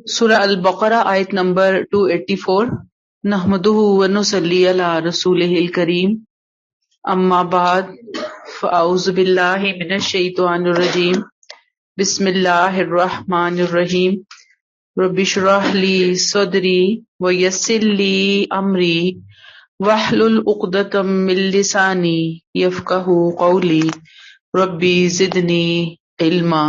سورہ البقرہ آیت نمبر 284. نحمدہ ونصلی علی رسولہ الکریم. اما بعد فاعوذ باللہ من الشیطان الرجیم. بسم اللہ الرحمن الرحیم. رب اشرح لی صدری ویسر لی امری واحلل عقدۃ من لسانی یفقہوا قولی. ربی زدنی علما.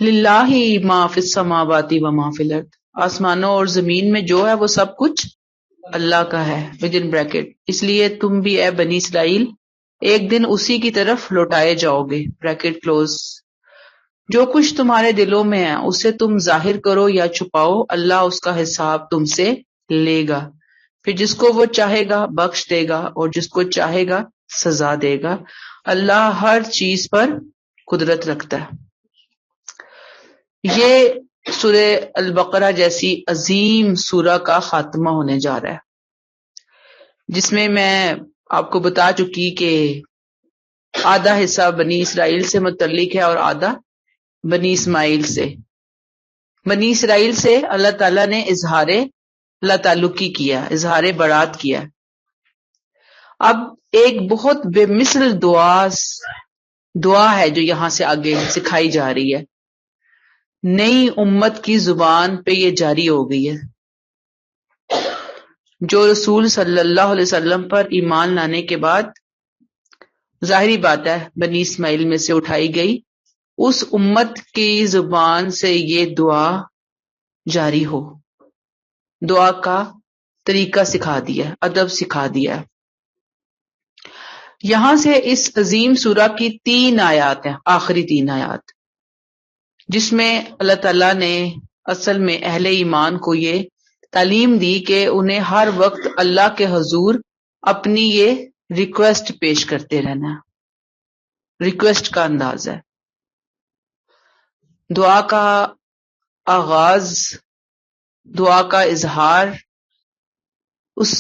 للہ ما فی السماوات و ما فی الارض. آسمانوں اور زمین میں جو ہے وہ سب کچھ اللہ کا ہے within bracket. اس لیے تم بھی اے بنی اسرائیل ایک دن اسی کی طرف لوٹائے جاؤ گے بریکٹ کلوز. جو کچھ تمہارے دلوں میں ہے اسے تم ظاہر کرو یا چھپاؤ، اللہ اس کا حساب تم سے لے گا. پھر جس کو وہ چاہے گا بخش دے گا اور جس کو چاہے گا سزا دے گا. اللہ ہر چیز پر قدرت رکھتا ہے. یہ سورہ البقرہ جیسی عظیم سورہ کا خاتمہ ہونے جا رہا ہے، جس میں آپ کو بتا چکی کہ آدھا حصہ بنی اسرائیل سے متعلق ہے اور آدھا بنی اسماعیل سے. بنی اسرائیل سے اللہ تعالیٰ نے اظہار اللہ تعلقی کیا، اظہار برات کیا. اب ایک بہت بے مثل دعا ہے جو یہاں سے آگے سکھائی جا رہی ہے. نئی امت کی زبان پہ یہ جاری ہو گئی ہے، جو رسول صلی اللہ علیہ وسلم پر ایمان لانے کے بعد ظاہری بات ہے بنی اسماعیل میں سے اٹھائی گئی، اس امت کی زبان سے یہ دعا جاری ہو. دعا کا طریقہ سکھا دیا، ادب سکھا دیا. یہاں سے اس عظیم سورہ کی 3 آیات ہیں، آخری 3 آیات، جس میں اللہ تعالیٰ نے اصل میں اہل ایمان کو یہ تعلیم دی کہ انہیں ہر وقت اللہ کے حضور اپنی یہ ریکویسٹ پیش کرتے رہنا. ریکویسٹ کا انداز ہے، دعا کا آغاز، دعا کا اظہار. اس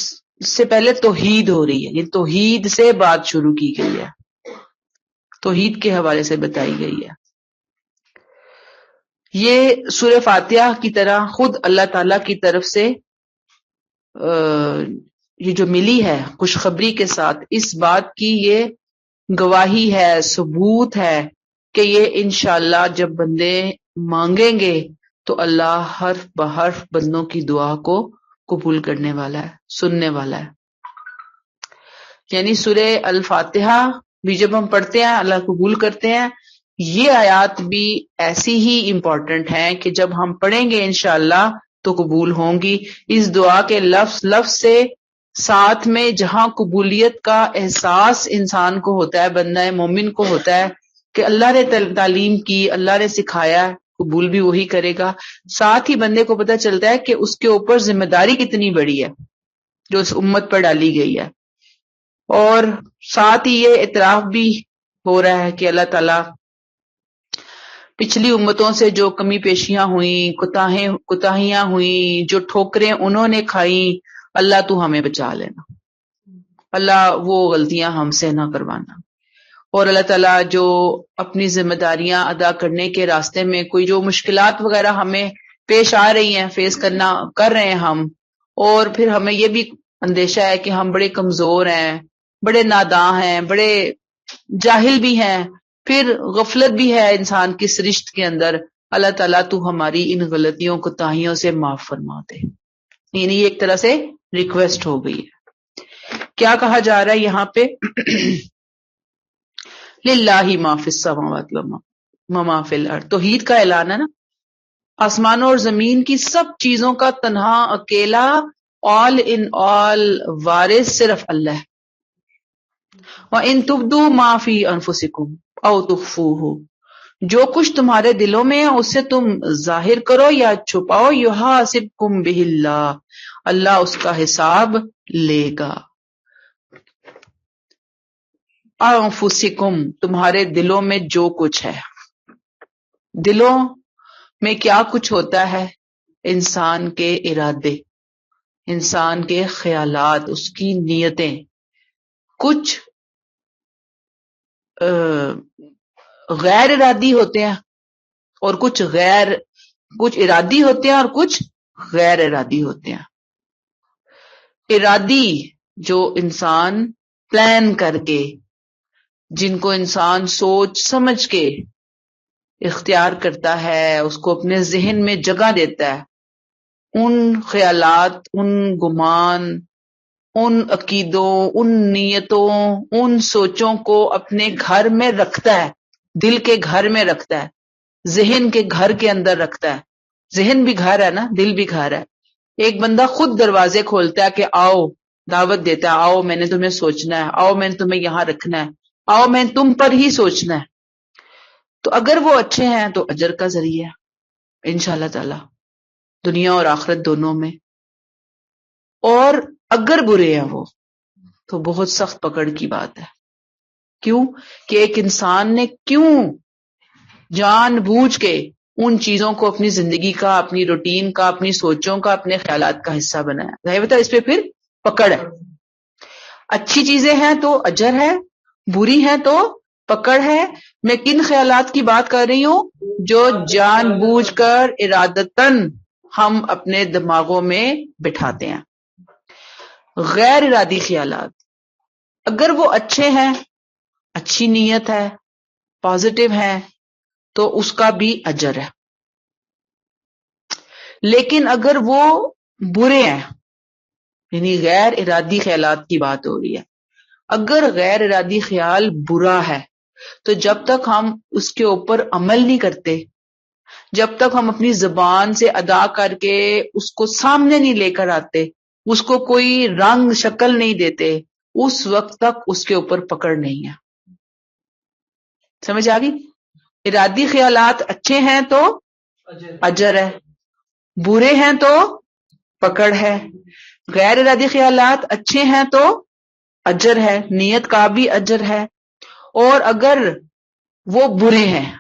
سے پہلے توحید ہو رہی ہے، یہ توحید سے بات شروع کی گئی ہے، توحید کے حوالے سے بتائی گئی ہے. یہ سورہ فاتحہ کی طرح خود اللہ تعالی کی طرف سے یہ جو ملی ہے خوشخبری کے ساتھ، اس بات کی یہ گواہی ہے، ثبوت ہے کہ یہ انشاءاللہ جب بندے مانگیں گے تو اللہ حرف بحرف بندوں کی دعا کو قبول کرنے والا ہے، سننے والا ہے. یعنی سورہ الفاتحہ بھی جب ہم پڑھتے ہیں اللہ قبول کرتے ہیں. یہ آیات بھی ایسی ہی امپورٹنٹ ہیں کہ جب ہم پڑھیں گے انشاءاللہ تو قبول ہوں گی. اس دعا کے لفظ سے ساتھ میں جہاں قبولیت کا احساس انسان کو ہوتا ہے، بندہ مومن کو ہوتا ہے کہ اللہ نے تعلیم کی، اللہ نے سکھایا، قبول بھی وہی کرے گا. ساتھ ہی بندے کو پتہ چلتا ہے کہ اس کے اوپر ذمہ داری کتنی بڑی ہے جو اس امت پر ڈالی گئی ہے. اور ساتھ ہی یہ اعتراف بھی ہو رہا ہے کہ اللہ تعالیٰ پچھلی امتوں سے جو کمی پیشیاں ہوئیں، کوتاہیاں ہوئیں، جو ٹھوکریں انہوں نے کھائیں، اللہ تو ہمیں بچا لینا، اللہ وہ غلطیاں ہم سے نہ کروانا. اور اللہ تعالیٰ جو اپنی ذمہ داریاں ادا کرنے کے راستے میں کوئی جو مشکلات وغیرہ ہمیں پیش آ رہی ہیں، فیس کر رہے ہیں ہم، اور پھر ہمیں یہ بھی اندیشہ ہے کہ ہم بڑے کمزور ہیں، بڑے ناداں ہیں، بڑے جاہل بھی ہیں، پھر غفلت بھی ہے انسان کی سرشت کے اندر. اللہ تعالیٰ تو ہماری ان غلطیوں کوتاہیوں سے معاف فرما دے. یعنی یہ ایک طرح سے ریکویسٹ ہو گئی ہے. کیا کہا جا رہا ہے یہاں پہ؟ للہ ما فی السماوات و ما فی الارض. توحید کا اعلان ہے نا. آسمانوں اور زمین کی سب چیزوں کا تنہا اکیلا آل ان آل وارث صرف اللہ ہے. وَإِن تُبْدُوا مَا فِي أَنفُسِكُمْ أَوْ تُخْفُوهُ. جو کچھ تمہارے دلوں میں ہے اسے تم ظاہر کرو یا چھپاؤ، يُحَاسِبْكُمْ بِهِ اللَّهُ. اللہ اس کا حساب لے گا. أَنفُسِكُمْ تمہارے دلوں میں جو کچھ ہے. دلوں میں کیا کچھ ہوتا ہے؟ انسان کے ارادے، انسان کے خیالات، اس کی نیتیں. کچھ غیر ارادی ہوتے ہیں اور کچھ ارادی ہوتے ہیں اور کچھ غیر ارادی ہوتے ہیں. ارادی جو انسان پلان کر کے، جن کو انسان سوچ سمجھ کے اختیار کرتا ہے، اس کو اپنے ذہن میں جگہ دیتا ہے، ان خیالات، ان گمان، ان عقیدوں، ان نیتوں، ان سوچوں کو اپنے گھر میں رکھتا ہے، دل کے گھر میں رکھتا ہے، ذہن کے گھر کے اندر رکھتا ہے. ذہن بھی گھر ہے نا، دل بھی گھر ہے. ایک بندہ خود دروازے کھولتا ہے کہ آؤ، دعوت دیتا ہے، آؤ میں نے تمہیں سوچنا ہے، آؤ میں نے تمہیں یہاں رکھنا ہے، آؤ میں نے تم پر ہی سوچنا ہے. تو اگر وہ اچھے ہیں تو اجر کا ذریعہ ہے انشاءاللہ تعالی، دنیا اور آخرت دونوں میں. اور اگر برے ہیں وہ تو بہت سخت پکڑ کی بات ہے. کیوں کہ ایک انسان نے کیوں جان بوجھ کے ان چیزوں کو اپنی زندگی کا، اپنی روٹین کا، اپنی سوچوں کا، اپنے خیالات کا حصہ بنایا. ظاہر بتا اس پہ پھر پکڑ ہے. اچھی چیزیں ہیں تو اجر ہے، بری ہیں تو پکڑ ہے. میں کن خیالات کی بات کر رہی ہوں؟ جو جان بوجھ کر ارادتاً ہم اپنے دماغوں میں بٹھاتے ہیں. غیر ارادی خیالات اگر وہ اچھے ہیں، اچھی نیت ہے، پازیٹیو ہے، تو اس کا بھی اجر ہے. لیکن اگر وہ برے ہیں، یعنی غیر ارادی خیالات کی بات ہو رہی ہے، اگر غیر ارادی خیال برا ہے تو جب تک ہم اس کے اوپر عمل نہیں کرتے، جب تک ہم اپنی زبان سے ادا کر کے اس کو سامنے نہیں لے کر آتے، اس کو کوئی رنگ شکل نہیں دیتے، اس وقت تک اس کے اوپر پکڑ نہیں ہے. سمجھ آ گئی؟ ارادی خیالات اچھے ہیں تو اجر ہے، برے ہیں تو پکڑ ہے. غیر ارادی خیالات اچھے ہیں تو اجر ہے، نیت کا بھی اجر ہے. اور اگر وہ برے ہیں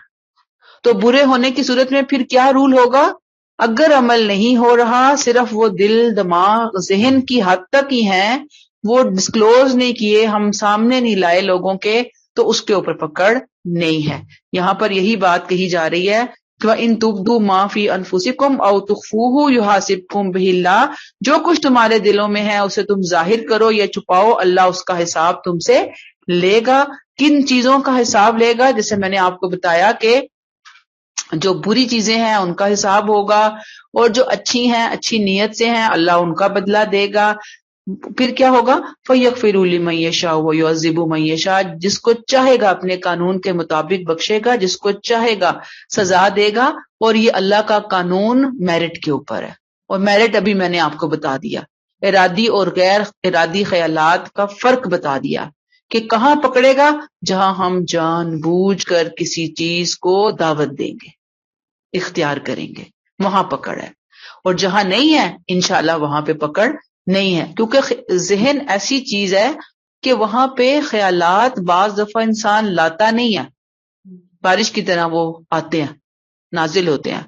تو برے ہونے کی صورت میں پھر کیا رول ہوگا؟ اگر عمل نہیں ہو رہا، صرف وہ دل، دماغ، ذہن کی حد تک ہی ہیں، وہ ڈسکلوز نہیں کیے، ہم سامنے نہیں لائے لوگوں کے، تو اس کے اوپر پکڑ نہیں ہے. یہاں پر یہی بات کہی جا رہی ہے کہ وَإِن تُبْدُوا مَا فِي أَنفُسِكُمْ أَوْ تُخْفُوهُ يُحَاسِبْكُم بِهِ اللَّهُ، جو کچھ تمہارے دلوں میں ہے اسے تم ظاہر کرو یا چھپاؤ، اللہ اس کا حساب تم سے لے گا. کن چیزوں کا حساب لے گا؟ جیسے میں نے آپ کو بتایا کہ جو بری چیزیں ہیں ان کا حساب ہوگا، اور جو اچھی ہیں، اچھی نیت سے ہیں، اللہ ان کا بدلہ دے گا. پھر کیا ہوگا؟ فَيَغْفِرُ لِمَن يَشَاءُ وَيُعَذِّبُ مَن يَشَاءُ، جس کو چاہے گا اپنے قانون کے مطابق بخشے گا، جس کو چاہے گا سزا دے گا. اور یہ اللہ کا قانون میرٹ کے اوپر ہے، اور میرٹ ابھی میں نے آپ کو بتا دیا، ارادی اور غیر ارادی خیالات کا فرق بتا دیا کہ کہاں پکڑے گا؟ جہاں ہم جان بوجھ کر کسی چیز کو دعوت دیں گے، اختیار کریں گے، وہاں پکڑ ہے. اور جہاں نہیں ہے انشاءاللہ وہاں پہ پکڑ نہیں ہے. کیونکہ ذہن ایسی چیز ہے کہ وہاں پہ خیالات بعض دفعہ انسان لاتا نہیں ہے، بارش کی طرح وہ آتے ہیں، نازل ہوتے ہیں،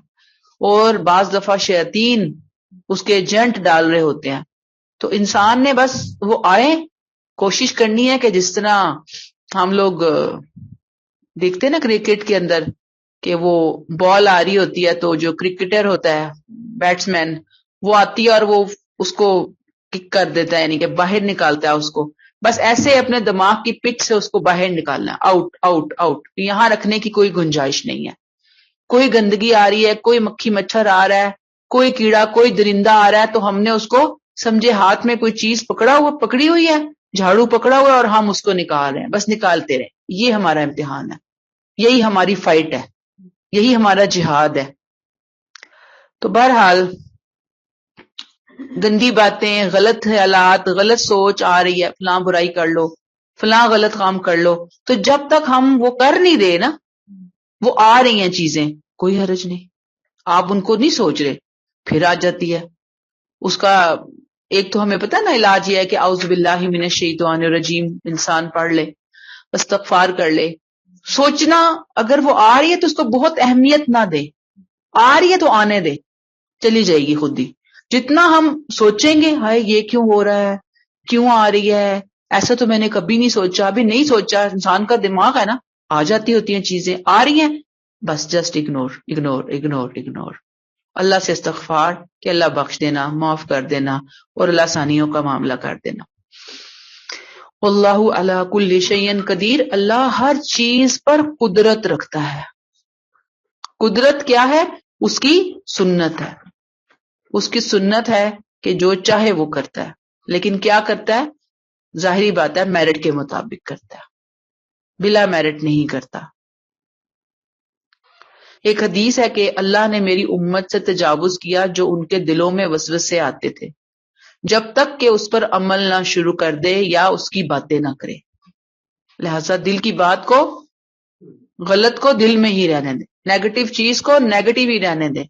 اور بعض دفعہ شیاطین اس کے ایجنٹ ڈال رہے ہوتے ہیں. تو انسان نے بس وہ آئے، کوشش کرنی ہے کہ جس طرح ہم لوگ دیکھتے ہیں نا کرکٹ کے اندر کہ وہ بال آ رہی ہوتی ہے تو جو کرکٹر ہوتا ہے، بیٹس مین، وہ آتی ہے اور وہ اس کو کک کر دیتا ہے، یعنی کہ باہر نکالتا ہے اس کو. بس ایسے اپنے دماغ کی پچ سے اس کو باہر نکالنا ہے، آؤٹ آؤٹ آؤٹ. یہاں رکھنے کی کوئی گنجائش نہیں ہے. کوئی گندگی آ رہی ہے، کوئی مکھی مچھر آ رہا ہے، کوئی کیڑا، کوئی درندہ آ رہا ہے، تو ہم نے اس کو سمجھے ہاتھ میں کوئی چیز پکڑی ہوئی ہے، جھاڑو پکڑا ہوا ہے، اور ہم اس کو نکال رہے ہیں، بس نکالتے رہے. یہ ہمارا امتحان ہے، یہی ہماری فائٹ ہے، یہی ہمارا جہاد ہے. تو بہرحال گندی باتیں، غلط خیالات، غلط سوچ آ رہی ہے، فلاں برائی کر لو، فلاں غلط کام کر لو، تو جب تک ہم وہ کر نہیں رہے نا، وہ آ رہی ہیں چیزیں، کوئی حرج نہیں، آپ ان کو نہیں سوچ رہے، پھر آ جاتی ہے. اس کا ایک تو ہمیں پتہ نا علاج یہ ہے کہ اعوذ باللہ من الشیطان الرجیم انسان پڑھ لے، استغفار کر لے. سوچنا اگر وہ آ رہی ہے تو اس کو بہت اہمیت نہ دے، آ رہی ہے تو آنے دے، چلی جائے گی خود ہی. جتنا ہم سوچیں گے ہائے یہ کیوں ہو رہا ہے، کیوں آ رہی ہے، ایسا تو میں نے کبھی نہیں سوچا، ابھی نہیں سوچا، انسان کا دماغ ہے نا، آ جاتی ہوتی ہیں چیزیں، آ رہی ہیں بس just ignore ignore ignore ignore. اللہ سے استغفار کہ اللہ بخش دینا، معاف کر دینا اور اللہ آسانیوں کا معاملہ کر دینا. واللہ علی کل شیء قدیر، اللہ ہر چیز پر قدرت رکھتا ہے. قدرت کیا ہے؟ اس کی سنت ہے. اس کی سنت ہے کہ جو چاہے وہ کرتا ہے، لیکن کیا کرتا ہے؟ ظاہری بات ہے میرٹ کے مطابق کرتا ہے، بلا میرٹ نہیں کرتا. ایک حدیث ہے کہ اللہ نے میری امت سے تجاوز کیا جو ان کے دلوں میں وسوسے آتے تھے، جب تک کہ اس پر عمل نہ شروع کر دے یا اس کی باتیں نہ کرے. لہذا دل کی بات کو، غلط کو دل میں ہی رہنے دیں، نیگیٹو چیز کو نیگیٹو ہی رہنے دیں.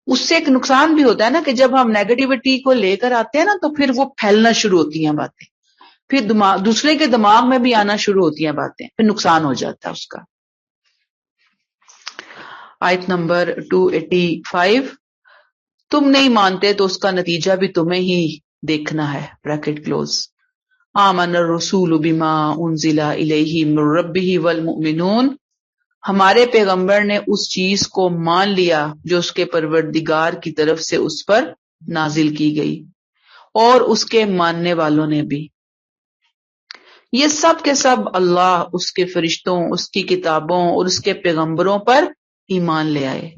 اس سے ایک نقصان بھی ہوتا ہے نا کہ جب ہم نیگیٹیوٹی کو لے کر آتے ہیں نا تو پھر وہ پھیلنا شروع ہوتی ہیں باتیں، پھر دوسرے کے دماغ میں بھی آنا شروع ہوتی ہیں باتیں، پھر نقصان ہو جاتا ہے اس کا. آیت نمبر 285، تم نہیں مانتے تو اس کا نتیجہ بھی تمہیں ہی دیکھنا ہے. Bracket close. آمن الرسول بما انزل الیہ من ربہ والمؤمنون، ہمارے پیغمبر نے اس چیز کو مان لیا جو اس کے پروردگار کی طرف سے اس پر نازل کی گئی، اور اس کے ماننے والوں نے بھی. یہ سب کے سب اللہ، اس کے فرشتوں، اس کی کتابوں اور اس کے پیغمبروں پر ایمان لے آئے.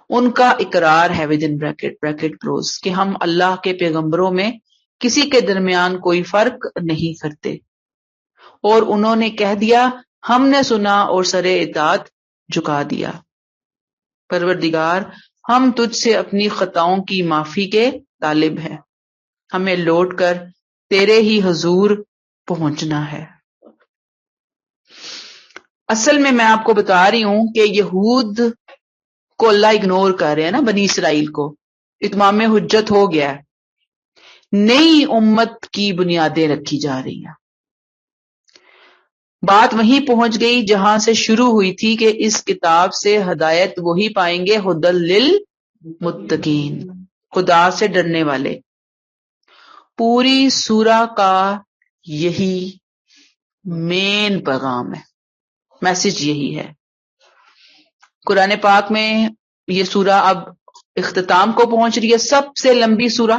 ان کا اقرار ہے ود ان بریکٹ کلوز کہ ہم اللہ کے پیغمبروں میں کسی کے درمیان کوئی فرق نہیں کرتے، اور انہوں نے کہہ دیا ہم نے سنا اور سر اطاعت جھکا دیا. پروردگار، ہم تجھ سے اپنی خطاؤں کی معافی کے طالب ہیں، ہمیں لوٹ کر تیرے ہی حضور پہنچنا ہے. اصل میں آپ کو بتا رہی ہوں کہ یہود کو اللہ اگنور کر رہے ہیں نا، بنی اسرائیل کو. اتمام حجت ہو گیا ہے، نئی امت کی بنیادیں رکھی جا رہی ہیں. بات وہیں پہنچ گئی جہاں سے شروع ہوئی تھی کہ اس کتاب سے ہدایت وہی پائیں گے ہدی للمتقین، خدا سے ڈرنے والے. پوری سورہ کا یہی مین پیغام ہے، میسج یہی ہے. قرآن پاک میں یہ سورہ اب اختتام کو پہنچ رہی ہے، سب سے لمبی سورہ.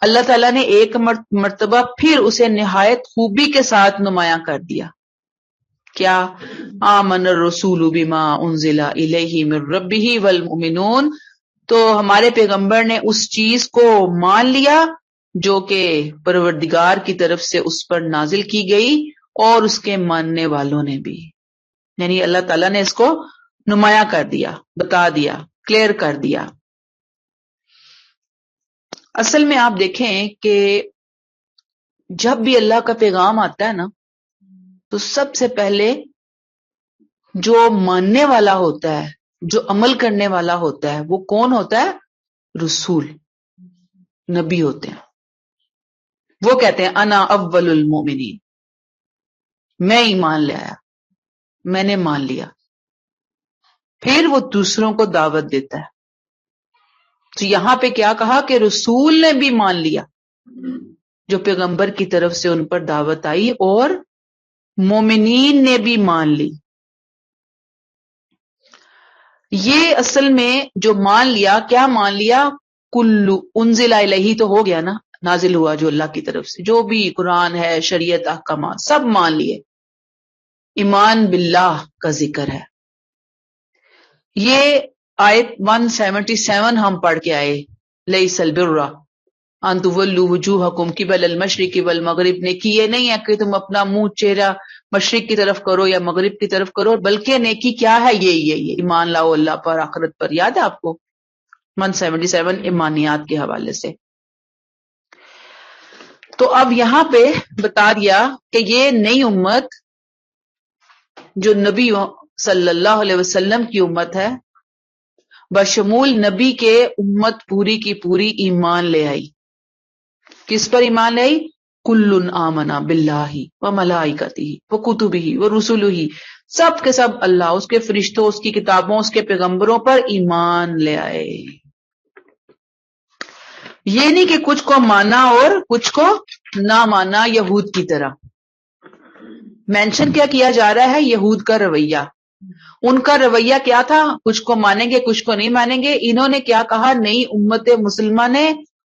اللہ تعالیٰ نے ایک مرتبہ پھر اسے نہایت خوبی کے ساتھ نمایاں کر دیا. کیا؟ آمن الرسول بما انزل الیہ من ربہ والمؤمنون، تو ہمارے پیغمبر نے اس چیز کو مان لیا جو کہ پروردگار کی طرف سے اس پر نازل کی گئی، اور اس کے ماننے والوں نے بھی. یعنی اللہ تعالیٰ نے اس کو نمایاں کر دیا، بتا دیا، کلیئر کر دیا. اصل میں آپ دیکھیں کہ جب بھی اللہ کا پیغام آتا ہے نا تو سب سے پہلے جو ماننے والا ہوتا ہے، جو عمل کرنے والا ہوتا ہے، وہ کون ہوتا ہے؟ رسول، نبی ہوتے ہیں. وہ کہتے ہیں انا اول المؤمنین، میں ایمان لے آیا، میں نے مان لیا. پھر وہ دوسروں کو دعوت دیتا ہے. تو یہاں پہ کیا کہا کہ رسول نے بھی مان لیا جو پیغمبر کی طرف سے ان پر دعوت آئی، اور مومنین نے بھی مان لی. یہ اصل میں جو مان لیا، کیا مان لیا؟ کلو انزل الیہ تو ہو گیا نا، نازل ہوا جو اللہ کی طرف سے، جو بھی قرآن ہے، شریعت، احکامات، سب مان لیے. ایمان باللہ کا ذکر ہے. یہ آیت 177 ہم پڑھ کے آئے، لیس البر ان تولوا وجوہکم قبل المشرق والمغرب، نیکی یہ نہیں ہے کہ تم اپنا منہ چہرہ مشرق کی طرف کرو یا مغرب کی طرف کرو، بلکہ نیکی کیا ہے؟ یہ ایمان لاؤ اللہ پر، آخرت پر. یاد ہے آپ کو 177 ایمانیات کے حوالے سے. تو اب یہاں پہ بتا دیا کہ یہ نئی امت جو نبی صلی اللہ علیہ وسلم کی امت ہے، بشمول نبی کے امت پوری کی پوری ایمان لے آئی. کس پر ایمان لے آئی؟ کل آمن باللہ وملائکتہ وکتبہ ورسلہ، سب کے سب اللہ، اس کے فرشتوں، اس کی کتابوں، اس کے پیغمبروں پر ایمان لے آئے. یہ نہیں کہ کچھ کو مانا اور کچھ کو نہ مانا، یہود کی طرح. مینشن کیا کیا جا رہا ہے؟ یہود کا رویہ. ان کا رویہ کیا تھا؟ کچھ کو مانیں گے کچھ کو نہیں مانیں گے. انہوں نے کیا کہا؟ نئی امت مسلمہ نے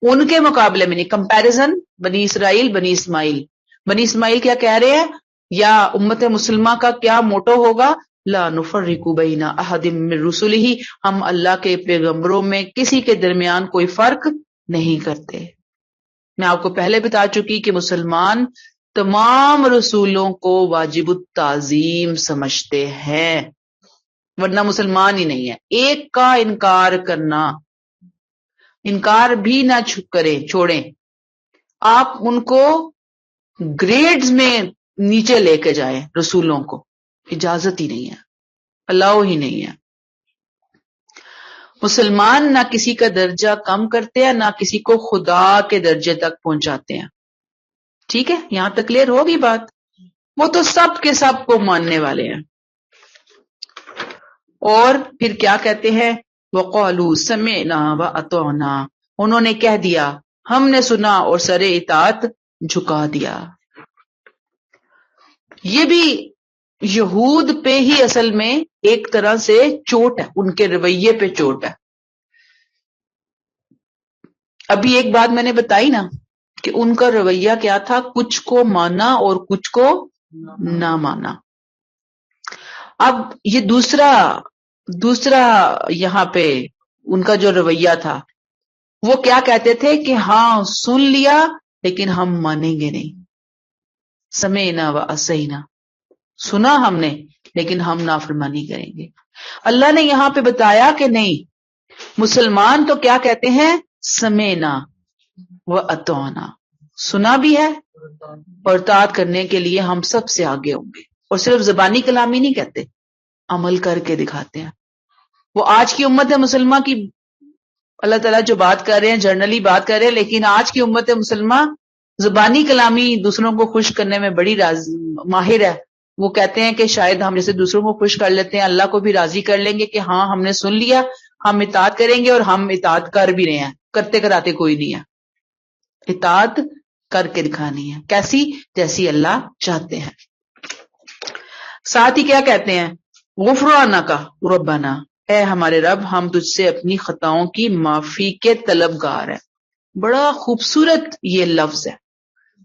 ان کے مقابلے میں نہیں. کمپیرزن بنی اسرائیل بنی اسماعیل. بنی اسماعیل کیا کہہ رہے ہیں یا امت مسلمہ کا کیا موٹو ہوگا؟ لا نفرق بین احد من رسلہ، ہم اللہ کے پیغمبروں میں کسی کے درمیان کوئی فرق نہیں کرتے. میں آپ کو پہلے بتا چکی کہ مسلمان تمام رسولوں کو واجب التعظیم سمجھتے ہیں، ورنہ مسلمان ہی نہیں ہے. ایک کا انکار کرنا، انکار بھی نہ کریں، چھوڑیں. آپ ان کو گریڈز میں نیچے لے کے جائیں، رسولوں کو اجازت ہی نہیں ہے، الاؤ ہی نہیں ہے. مسلمان نہ کسی کا درجہ کم کرتے ہیں نہ کسی کو خدا کے درجے تک پہنچاتے ہیں. ٹھیک ہے، یہاں تک کلیئر ہوگی بات؟ وہ تو سب کے سب کو ماننے والے ہیں. اور پھر کیا کہتے ہیں؟ وَقَالُوا سَمِعْنَا وَأَطَعْنَا، انہوں نے کہہ دیا ہم نے سنا اور سر اطاعت جھکا دیا. یہ بھی یہود پہ ہی اصل میں ایک طرح سے چوٹ ہے، ان کے رویے پہ چوٹ ہے. ابھی ایک بات میں نے بتائی نا کہ ان کا رویہ کیا تھا؟ کچھ کو مانا اور کچھ کو نہ مانا. اب یہ دوسرا یہاں پہ ان کا جو رویہ تھا، وہ کیا کہتے تھے کہ ہاں سن لیا لیکن ہم مانیں گے نہیں. سمعنا وعصینا، سنا ہم نے لیکن ہم نافرمانی کریں گے. اللہ نے یہاں پہ بتایا کہ نہیں، مسلمان تو کیا کہتے ہیں؟ سمعنا واطعنا، سنا بھی ہے اور اطاعت کرنے کے لیے ہم سب سے آگے ہوں گے. اور صرف زبانی کلامی نہیں کہتے، عمل کر کے دکھاتے ہیں. وہ آج کی امت مسلمہ کی اللہ تعالیٰ جو بات کر رہے ہیں جنرلی بات کر رہے ہیں، لیکن آج کی امت مسلمہ زبانی کلامی دوسروں کو خوش کرنے میں بڑی ماہر ہے. وہ کہتے ہیں کہ شاید ہم جیسے دوسروں کو خوش کر لیتے ہیں، اللہ کو بھی راضی کر لیں گے کہ ہاں ہم نے سن لیا، ہم اطاعت کریں گے. اور ہم اطاعت کر بھی رہے ہیں، کرتے کراتے کوئی نہیں ہے. اطاعت کر کے دکھانی ہے، کیسی؟ جیسی اللہ چاہتے ہیں. ساتھ ہی کیا کہتے ہیں؟ غفرانک ربنا، اے ہمارے رب ہم تجھ سے اپنی خطاؤں کی معافی کے طلبگار ہیں. بڑا خوبصورت یہ لفظ ہے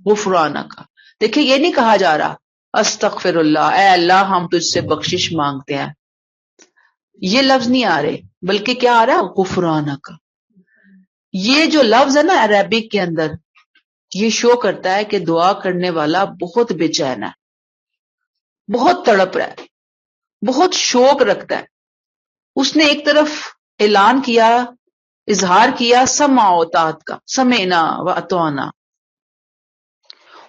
غفرانک. دیکھیں یہ نہیں کہا جا رہا استغفر اللہ، اے اللہ ہم تجھ سے بخشش مانگتے ہیں، یہ لفظ نہیں آ رہے، بلکہ کیا آ رہا ہے؟ غفرانک. یہ جو لفظ ہے نا عربک کے اندر، یہ شو کرتا ہے کہ دعا کرنے والا بہت بے چین ہے، بہت تڑپ رہا ہے، بہت شوق رکھتا ہے. اس نے ایک طرف اعلان کیا، اظہار کیا سمع و اطاعت کا، سمعنا و اطعنا،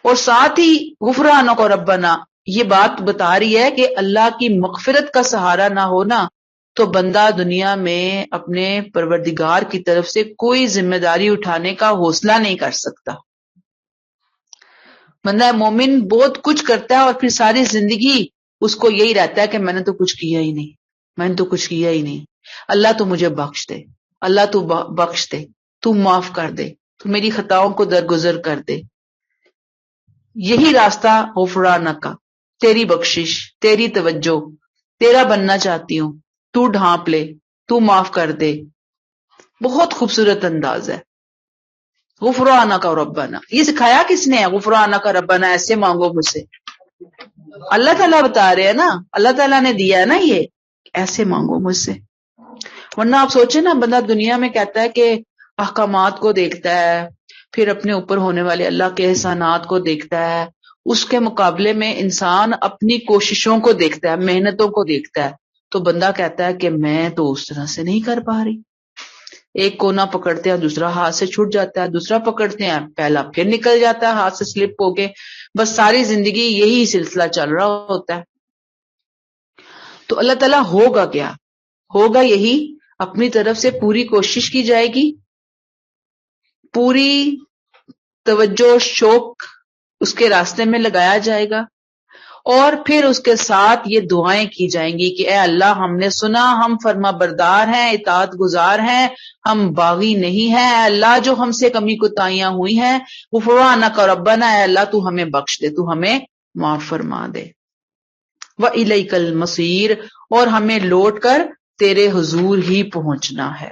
اور ساتھ ہی غفرانک و ربنا یہ بات بتا رہی ہے کہ اللہ کی مغفرت کا سہارا نہ ہونا تو بندہ دنیا میں اپنے پروردگار کی طرف سے کوئی ذمہ داری اٹھانے کا حوصلہ نہیں کر سکتا. بندہ مومن بہت کچھ کرتا ہے اور پھر ساری زندگی اس کو یہی رہتا ہے کہ میں نے تو کچھ کیا ہی نہیں، میں نے تو کچھ کیا ہی نہیں، اللہ تو مجھے بخش دے، اللہ تو بخش دے، تو معاف کر دے، تو میری خطاؤں کو درگزر کر دے. یہی راستہ غفرانک کا، تیری بخشش، تیری توجہ، تیرا بننا چاہتی ہوں، تو ڈھانپ لے، تو معاف کر دے. بہت خوبصورت انداز ہے. غفرانک ربنا، یہ سکھایا کس نے ہے؟ غفرانک ربنا ایسے مانگو مجھ سے. اللہ تعالیٰ بتا رہے ہیں نا، اللہ تعالیٰ نے دیا ہے نا، یہ ایسے مانگو مجھ سے. ورنہ آپ سوچیں نا، بندہ دنیا میں کہتا ہے کہ احکامات کو دیکھتا ہے، پھر اپنے اوپر ہونے والے اللہ کے احسانات کو دیکھتا ہے، اس کے مقابلے میں انسان اپنی کوششوں کو دیکھتا ہے، محنتوں کو دیکھتا ہے، تو بندہ کہتا ہے کہ میں تو اس طرح سے نہیں کر پا رہی. ایک کونا پکڑتے ہیں دوسرا ہاتھ سے چھوٹ جاتا ہے، دوسرا پکڑتے ہیں پہلا پھر نکل جاتا ہے ہاتھ سے سلپ ہو کے. بس ساری زندگی یہی سلسلہ چل رہا ہوتا ہے. تو اللہ تعالیٰ ہوگا کیا؟ ہوگا یہی، اپنی طرف سے پوری کوشش کی جائے گی، پوری توجہ شوق اس کے راستے میں لگایا جائے گا، اور پھر اس کے ساتھ یہ دعائیں کی جائیں گی کہ اے اللہ ہم نے سنا، ہم فرما بردار ہیں، اطاعت گزار ہیں، ہم باغی نہیں ہیں. اے اللہ جو ہم سے کمی کوتاہیاں ہوئی ہیں، غفرانک ربنا، اے اللہ تو ہمیں بخش دے، تو ہمیں معاف فرما دے. وَإِلَيْكَ الْمَصِيرُ اور ہمیں لوٹ کر تیرے حضور ہی پہنچنا ہے.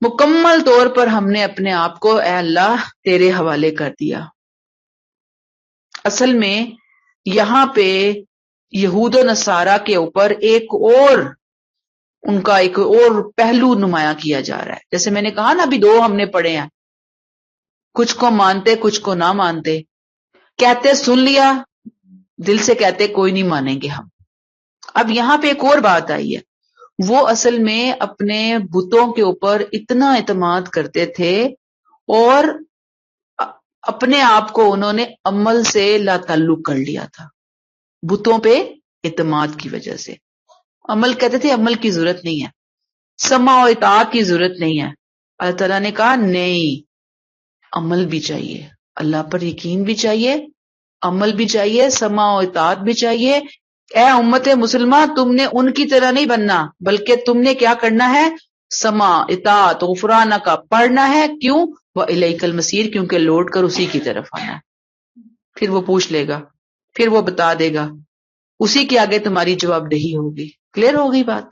مکمل طور پر ہم نے اپنے آپ کو اے اللہ تیرے حوالے کر دیا. اصل میں یہاں پہ یہود و نصارہ کے اوپر ان کا ایک اور پہلو نمایاں کیا جا رہا ہے. جیسے میں نے کہا نا ابھی دو ہم نے پڑھے ہیں، کچھ کو مانتے کچھ کو نہ مانتے. کہتے سن لیا، دل سے کہتے کوئی نہیں مانیں گے ہم. اب یہاں پہ ایک اور بات آئی ہے، وہ اصل میں اپنے بتوں کے اوپر اتنا اعتماد کرتے تھے اور اپنے آپ کو انہوں نے عمل سے لا تعلق کر لیا تھا بتوں پہ اعتماد کی وجہ سے. عمل کہتے تھے عمل کی ضرورت نہیں ہے، سمع و اطاعت کی ضرورت نہیں ہے. اللہ تعالیٰ نے کہا نہیں، عمل بھی چاہیے، اللہ پر یقین بھی چاہیے، عمل بھی چاہیے، سمع و اطاعت بھی چاہیے. اے امت مسلمہ تم نے ان کی طرح نہیں بننا، بلکہ تم نے کیا کرنا ہے؟ سمع اطاعت غفرانہ کا پڑھنا ہے. کیوں؟ وَإِلَيْكَ الْمَصِيرُ کیونکہ لوٹ کر اسی کی طرف آنا ہے. پھر وہ پوچھ لے گا، پھر وہ بتا دے گا، اسی کے آگے تمہاری جواب دہی ہوگی. کلیئر ہو گئی بات؟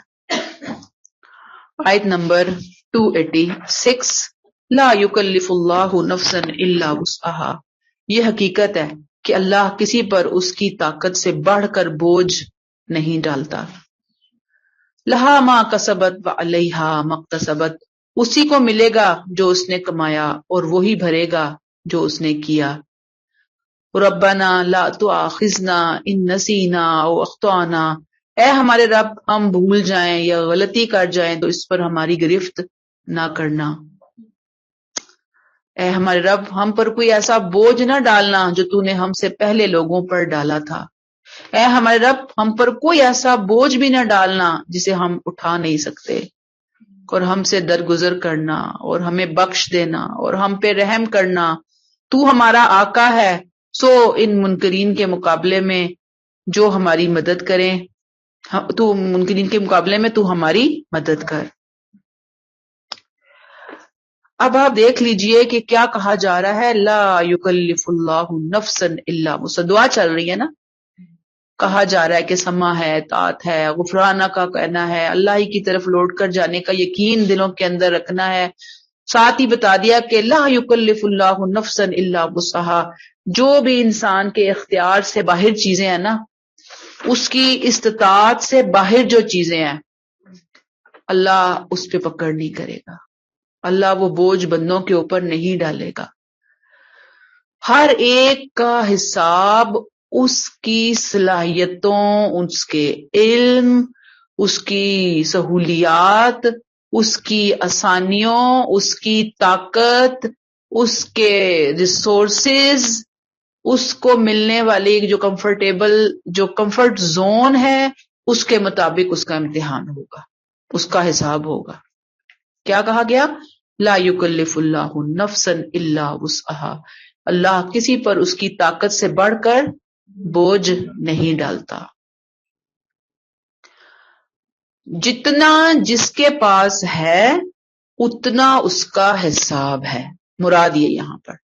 آیت نمبر 286 لا یکلف اللہ نفسا الا وسعها. یہ حقیقت ہے کہ اللہ کسی پر اس کی طاقت سے بڑھ کر بوجھ نہیں ڈالتا. لہا ما کسبت وعلیہا ما اکتسبت. اسی کو ملے گا جو اس نے کمایا اور وہی بھرے گا جو اس نے کیا. ربنا لا تؤاخذنا ان نسینا او اخطانا. اے ہمارے رب ہم بھول جائیں یا غلطی کر جائیں تو اس پر ہماری گرفت نہ کرنا. اے ہمارے رب ہم پر کوئی ایسا بوجھ نہ ڈالنا جو تو نے ہم سے پہلے لوگوں پر ڈالا تھا. اے ہمارے رب ہم پر کوئی ایسا بوجھ بھی نہ ڈالنا جسے ہم اٹھا نہیں سکتے، اور ہم سے درگزر کرنا اور ہمیں بخش دینا اور ہم پہ رحم کرنا. تو ہمارا آقا ہے، سو ان منکرین کے مقابلے میں جو ہماری مدد کریں، تو منکرین کے مقابلے میں تو ہماری مدد کر. اب آپ دیکھ لیجئے کہ کیا کہا جا رہا ہے. لا یکلف اللہ نفسا الا وسعها. دعا چل رہی ہے نا، کہا جا رہا ہے کہ سمع ہے، اطاعت ہے، غفرانہ کا کہنا ہے، اللہ ہی کی طرف لوٹ کر جانے کا یقین دلوں کے اندر رکھنا ہے. ساتھ ہی بتا دیا کہ لا یکلف اللہ نفسا الا وسعها. جو بھی انسان کے اختیار سے باہر چیزیں ہیں نا، اس کی استطاعت سے باہر جو چیزیں ہیں، اللہ اس پہ پکڑ نہیں کرے گا. اللہ وہ بوجھ بندوں کے اوپر نہیں ڈالے گا. ہر ایک کا حساب اس کی صلاحیتوں، اس کے علم، اس کی سہولیات، اس کی آسانیوں، اس کی طاقت، اس کے ریسورسز، اس کو ملنے والی جو کمفرٹ زون ہے، اس کے مطابق اس کا امتحان ہوگا، اس کا حساب ہوگا. کیا کہا گیا؟ لا یکلف اللہ نفسا الا وسعها. اللہ کسی پر اس کی طاقت سے بڑھ کر بوجھ نہیں ڈالتا. جتنا جس کے پاس ہے اتنا اس کا حساب ہے. مراد یہ یہاں پر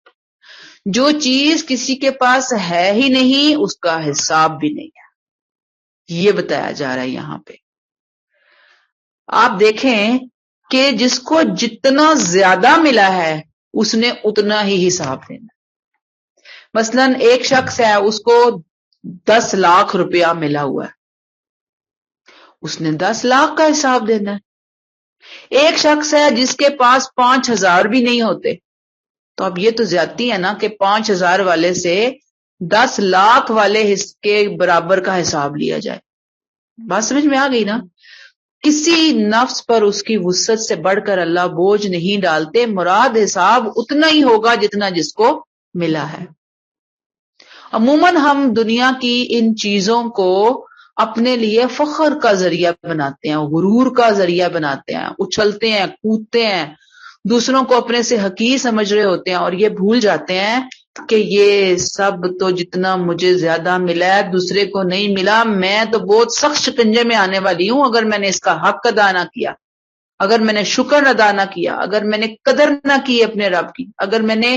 جو چیز کسی کے پاس ہے ہی نہیں اس کا حساب بھی نہیں ہے، یہ بتایا جا رہا ہے یہاں پہ. آپ دیکھیں کہ جس کو جتنا زیادہ ملا ہے اس نے اتنا ہی حساب دینا. مثلا ایک شخص ہے، اس کو 10 لاکھ روپیہ ملا ہوا ہے، اس نے 10 لاکھ کا حساب دینا ہے. ایک شخص ہے جس کے پاس 5,000 بھی نہیں ہوتے، تو اب یہ تو زیادتی ہے نا کہ 5,000 والے سے 10 لاکھ والے کے برابر کا حساب لیا جائے. بات سمجھ میں آ گئی نا؟ کسی نفس پر اس کی وسعت سے بڑھ کر اللہ بوجھ نہیں ڈالتے. مراد حساب اتنا ہی ہوگا جتنا جس کو ملا ہے. عموماً ہم دنیا کی ان چیزوں کو اپنے لیے فخر کا ذریعہ بناتے ہیں، غرور کا ذریعہ بناتے ہیں، اچھلتے ہیں، کودتے ہیں، دوسروں کو اپنے سے حقیر سمجھ رہے ہوتے ہیں، اور یہ بھول جاتے ہیں کہ یہ سب تو جتنا مجھے زیادہ ملا ہے دوسرے کو نہیں ملا. میں تو بہت سخت شکنجے میں آنے والی ہوں اگر میں نے اس کا حق ادا نہ کیا، اگر میں نے شکر ادا نہ کیا، اگر میں نے قدر نہ کی اپنے رب کی، اگر میں نے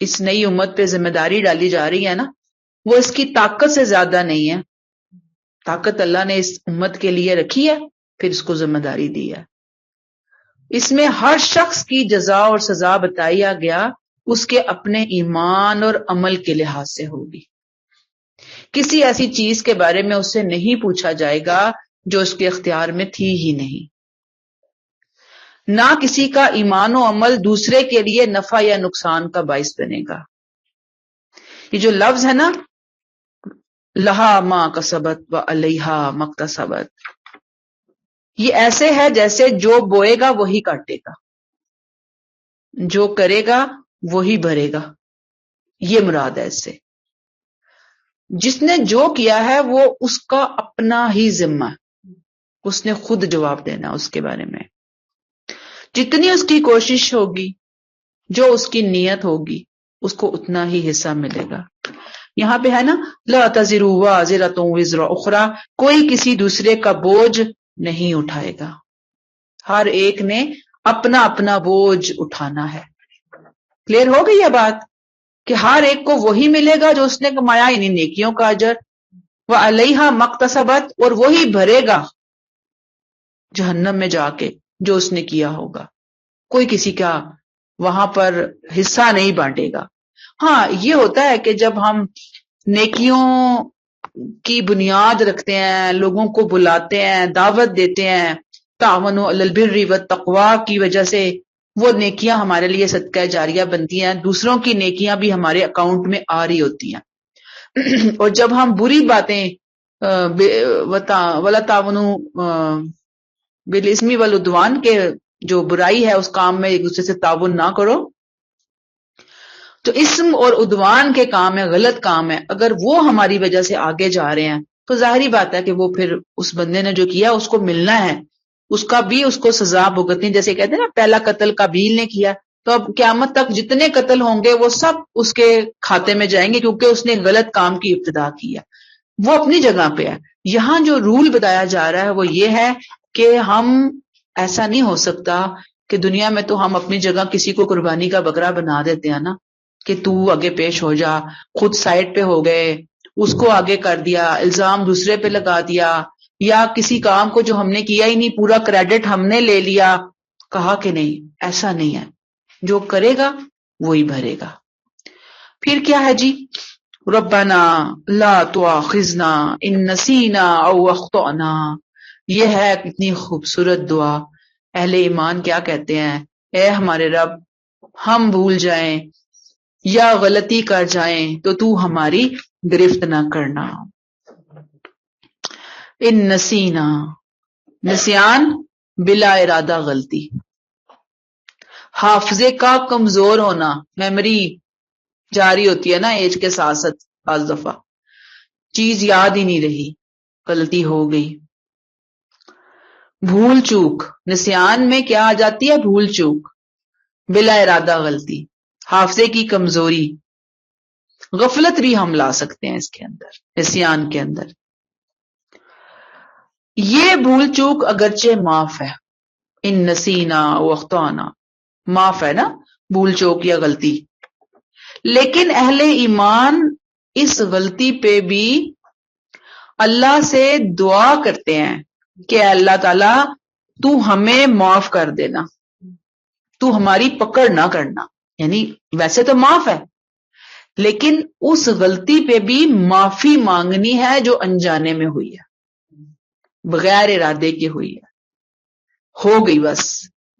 اس نئی امت پہ ذمہ داری ڈالی جا رہی ہے نا، وہ اس کی طاقت سے زیادہ نہیں ہے. طاقت اللہ نے اس امت کے لیے رکھی ہے، پھر اس کو ذمہ داری دی ہے. اس میں ہر شخص کی جزا اور سزا بتایا گیا اس کے اپنے ایمان اور عمل کے لحاظ سے ہوگی. کسی ایسی چیز کے بارے میں اس سے نہیں پوچھا جائے گا جو اس کے اختیار میں تھی ہی نہیں. نہ کسی کا ایمان و عمل دوسرے کے لیے نفع یا نقصان کا باعث بنے گا. یہ جو لفظ ہے نا، لہا ما کسبت و علیہا مکتسبت، یہ ایسے ہے جیسے جو بوئے گا وہی کاٹے گا، جو کرے گا وہی بھرے گا. یہ مراد ہے اس سے. جس نے جو کیا ہے وہ اس کا اپنا ہی ذمہ ہے، اس نے خود جواب دینا اس کے بارے میں. جتنی اس کی کوشش ہوگی، جو اس کی نیت ہوگی، اس کو اتنا ہی حصہ ملے گا. یہاں پہ ہے نا، لا تزر وازرۃ وزر اخری، کوئی کسی دوسرے کا بوجھ نہیں اٹھائے گا. ہر ایک نے اپنا اپنا بوجھ اٹھانا ہے. کلیئر ہو گئی یہ بات کہ ہر ایک کو وہی ملے گا جو اس نے کمایا، یعنی نیکیوں کا اجر. وعلیہا مکتسبت، اور وہی بھرے گا جہنم میں جا کے جو اس نے کیا ہوگا. کوئی کسی کا وہاں پر حصہ نہیں بانٹے گا. ہاں یہ ہوتا ہے کہ جب ہم نیکیوں کی بنیاد رکھتے ہیں، لوگوں کو بلاتے ہیں، دعوت دیتے ہیں، تعاونوا علی البر والتقوی کی وجہ سے وہ نیکیاں ہمارے لیے صدقہ جاریہ بنتی ہیں، دوسروں کی نیکیاں بھی ہمارے اکاؤنٹ میں آ رہی ہوتی ہیں. اور جب ہم بری باتیں ولا تعاونوا بالاثم والعدوان کے جو برائی ہے اس کام میں ایک دوسرے سے تعاون نہ کرو، تو اسم اور عدوان کے کام ہے، غلط کام ہے، اگر وہ ہماری وجہ سے آگے جا رہے ہیں تو ظاہری بات ہے کہ وہ پھر اس بندے نے جو کیا اس کو ملنا ہے، اس کا بھی اس کو سزا بھگتنی. جیسے کہتے ہیں نا، پہلا قتل قابیل نے کیا، تو اب قیامت تک جتنے قتل ہوں گے وہ سب اس کے کھاتے میں جائیں گے، کیونکہ اس نے غلط کام کی ابتدا کی ہے. وہ اپنی جگہ پہ ہے. یہاں جو رول بتایا جا رہا ہے وہ یہ ہے کہ ہم ایسا نہیں ہو سکتا کہ دنیا میں تو ہم اپنی جگہ کسی کو قربانی کا بکرا بنا دیتے ہیں نا، کہ تو آگے پیش ہو جا، خود سائڈ پہ ہو گئے، اس کو آگے کر دیا، الزام دوسرے پہ لگا دیا، یا کسی کام کو جو ہم نے کیا ہی نہیں پورا کریڈٹ ہم نے لے لیا. کہا کہ نہیں، ایسا نہیں ہے، جو کرے گا وہی بھرے گا. پھر کیا ہے جی؟ ربنا لا تؤاخذنا ان نسینا او اخطأنا. یہ ہے کتنی خوبصورت دعا. اہل ایمان کیا کہتے ہیں؟ اے ہمارے رب، ہم بھول جائیں یا غلطی کر جائیں تو تو ہماری گرفت نہ کرنا. ان نسینا، نسیان بلا ارادہ غلطی. حافظے کا کمزور ہونا، میموری جاری ہوتی ہے نا ایج کے ساتھ ساتھ، بعض دفعہ چیز یاد ہی نہیں رہی، غلطی ہو گئی. بھول چوک، نسیان میں کیا آ جاتی ہے؟ بھول چوک، بلا ارادہ غلطی، حافظے کی کمزوری، غفلت بھی ہم لا سکتے ہیں اس کے اندر، نسیان کے اندر. یہ بھول چوک اگرچہ معاف ہے، ان نسینا و اخطانا، معاف ہے نا بھول چوک یا غلطی، لیکن اہل ایمان اس غلطی پہ بھی اللہ سے دعا کرتے ہیں کہ اللہ تعالی تو ہمیں معاف کر دینا، تو ہماری پکڑ نہ کرنا. یعنی ویسے تو معاف ہے، لیکن اس غلطی پہ بھی معافی مانگنی ہے جو انجانے میں ہوئی ہے، بغیر ارادے کے ہوئی ہے، ہو گئی بس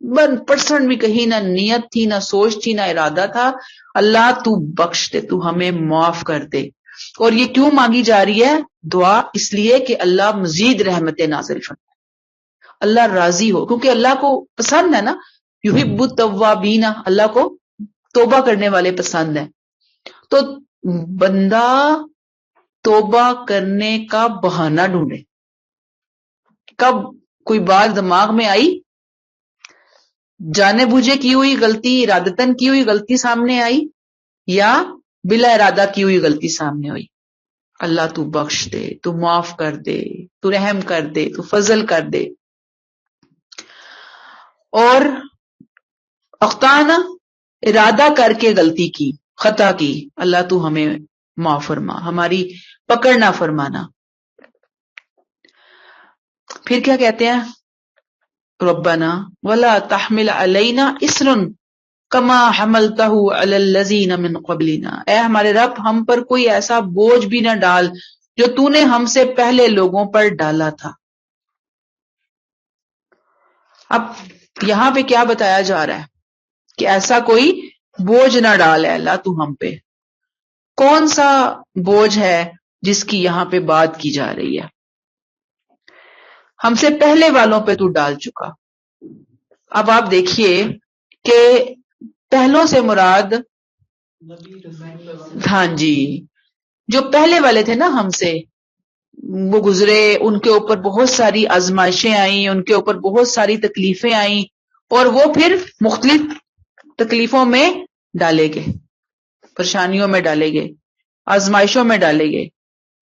1% بھی کہیں نہ نیت تھی، نہ سوچ تھی، نہ ارادہ تھا. اللہ تو بخش دے، تو ہمیں معاف کر دے. اور یہ کیوں مانگی جا رہی ہے دعا؟ اس لیے کہ اللہ مزید رحمت نازل فرمائے، اللہ راضی ہو، کیونکہ اللہ کو پسند ہے نا، یحب التوابین، اللہ کو توبہ کرنے والے پسند ہیں. تو بندہ توبہ کرنے کا بہانہ ڈھونڈے. کب کوئی بات دماغ میں آئی، جانے بوجھے کی ہوئی غلطی، ارادتاً کی ہوئی غلطی سامنے آئی، یا بلا ارادہ کی ہوئی غلطی سامنے ہوئی، اللہ تو بخش دے، تو معاف کر دے، تو رحم کر دے، تو فضل کر دے. اور اخطانا، ارادہ کر کے غلطی کی، خطا کی، اللہ تو ہمیں معاف فرما، ہماری پکڑ نہ فرمانا۔ پھر کیا کہتے ہیں؟ ربنا ولا تحمل علینا اسرا کما حملتہ علی الذین من قبلنا، اے ہمارے رب ہم پر کوئی ایسا بوجھ بھی نہ ڈال جو تو نے ہم سے پہلے لوگوں پر ڈالا تھا۔ اب یہاں پہ کیا بتایا جا رہا ہے کہ ایسا کوئی بوجھ نہ ڈال ہے اللہ تو ہم پہ۔ کون سا بوجھ ہے جس کی یہاں پہ بات کی جا رہی ہے؟ ہم سے پہلے والوں پہ تو ڈال چکا۔ اب آپ دیکھیے کہ پہلوں سے مراد، ہاں جی، جو پہلے والے تھے نا ہم سے، وہ گزرے، ان کے اوپر بہت ساری آزمائشیں آئیں، ان کے اوپر بہت ساری تکلیفیں آئیں، اور وہ پھر مختلف تکلیفوں میں ڈالے گئے، پریشانیوں میں ڈالے گئے، آزمائشوں میں ڈالے گئے۔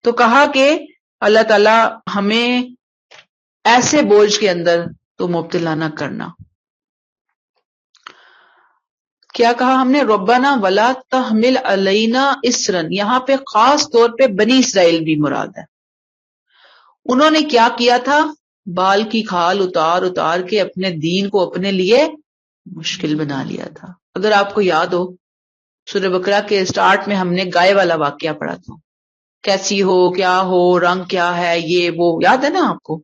تو کہا کہ اللہ تعالی ہمیں ایسے بوجھ کے اندر تو مبتلا نہ کرنا۔ کیا کہا ہم نے؟ ربنا ولا تحمل علینا اسرن، یہاں پہ خاص طور پہ بنی اسرائیل بھی مراد ہے۔ انہوں نے کیا کیا تھا؟ بال کی کھال اتار اتار کے اپنے دین کو اپنے لیے مشکل بنا لیا تھا۔ اگر آپ کو یاد ہو، سورہ بقرہ کے سٹارٹ میں ہم نے گائے والا واقعہ پڑھا تھا، کیسی ہو، کیا ہو، رنگ کیا ہے، یہ وہ یاد ہے نا آپ کو؟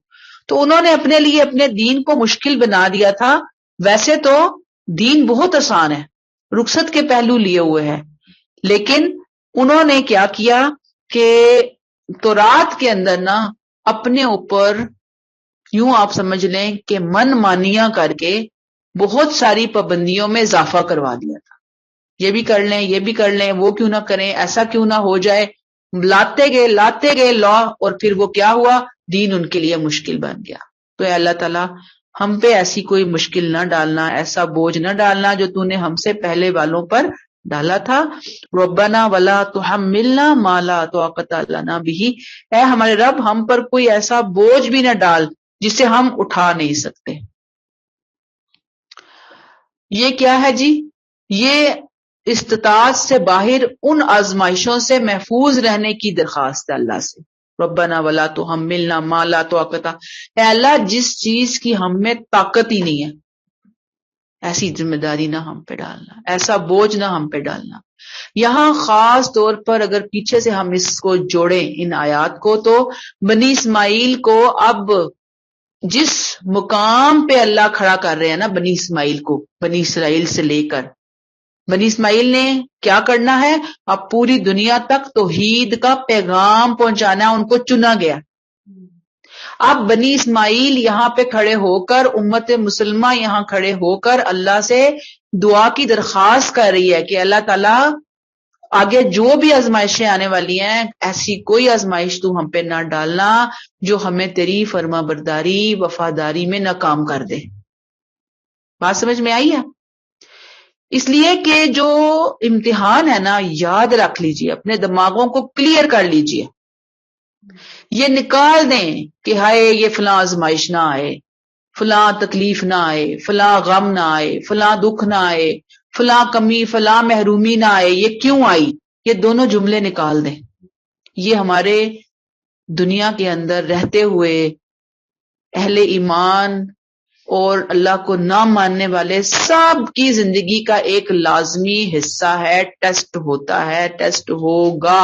تو انہوں نے اپنے لیے اپنے دین کو مشکل بنا دیا تھا۔ ویسے تو دین بہت آسان ہے، رخصت کے پہلو لیے ہوئے ہیں، لیکن انہوں نے کیا کیا کہ تورات کے اندر نا اپنے اوپر یوں آپ سمجھ لیں کہ من مانیاں کر کے بہت ساری پابندیوں میں اضافہ کروا دیا تھا۔ یہ بھی کر لیں، یہ بھی کر لیں، وہ کیوں نہ کریں، ایسا کیوں نہ ہو جائے، لاتے گئے لا، اور پھر وہ کیا ہوا؟ دین ان کے لیے مشکل بن گیا۔ تو اے اللہ تعالیٰ ہم پہ ایسی کوئی مشکل نہ ڈالنا، ایسا بوجھ نہ ڈالنا جو تو نے ہم سے پہلے والوں پر ڈالا تھا۔ ربنا ولا تحملنا ما لا طاقت لنا به، اے ہمارے رب ہم پر کوئی ایسا بوجھ بھی نہ ڈال جسے ہم اٹھا نہیں سکتے۔ یہ کیا ہے جی؟ یہ استطاعت سے باہر ان آزمائشوں سے محفوظ رہنے کی درخواست ہے اللہ سے۔ ربنا ولا تحملنا ما لا طاقت، اے اللہ جس چیز کی ہم میں طاقت ہی نہیں ہے، ایسی ذمہ داری نہ ہم پہ ڈالنا، ایسا بوجھ نہ ہم پہ ڈالنا۔ یہاں خاص طور پر اگر پیچھے سے ہم اس کو جوڑیں ان آیات کو، تو بنی اسماعیل کو اب جس مقام پہ اللہ کھڑا کر رہے ہیں نا بنی اسماعیل کو، بنی اسرائیل سے لے کر بنی اسماعیل نے کیا کرنا ہے؟ اب پوری دنیا تک توحید کا پیغام پہنچانا ہے، ان کو چنا گیا۔ اب بنی اسماعیل یہاں پہ کھڑے ہو کر، امت مسلمہ یہاں کھڑے ہو کر اللہ سے دعا کی درخواست کر رہی ہے کہ اللہ تعالیٰ آگے جو بھی آزمائشیں آنے والی ہیں، ایسی کوئی آزمائش تو ہم پہ نہ ڈالنا جو ہمیں تیری فرما برداری وفاداری میں ناکام کر دے۔ بات سمجھ میں آئی ہے؟ اس لیے کہ جو امتحان ہے نا، یاد رکھ لیجئے، اپنے دماغوں کو کلیئر کر لیجئے، یہ نکال دیں کہ ہائے یہ فلاں آزمائش نہ آئے، فلاں تکلیف نہ آئے، فلاں غم نہ آئے، فلاں دکھ نہ آئے، فلاں کمی، فلاں محرومی نہ آئے، یہ کیوں آئی؟ یہ دونوں جملے نکال دیں۔ یہ ہمارے دنیا کے اندر رہتے ہوئے اہل ایمان اور اللہ کو نہ ماننے والے سب کی زندگی کا ایک لازمی حصہ ہے۔ ٹیسٹ ہوتا ہے، ٹیسٹ ہوگا،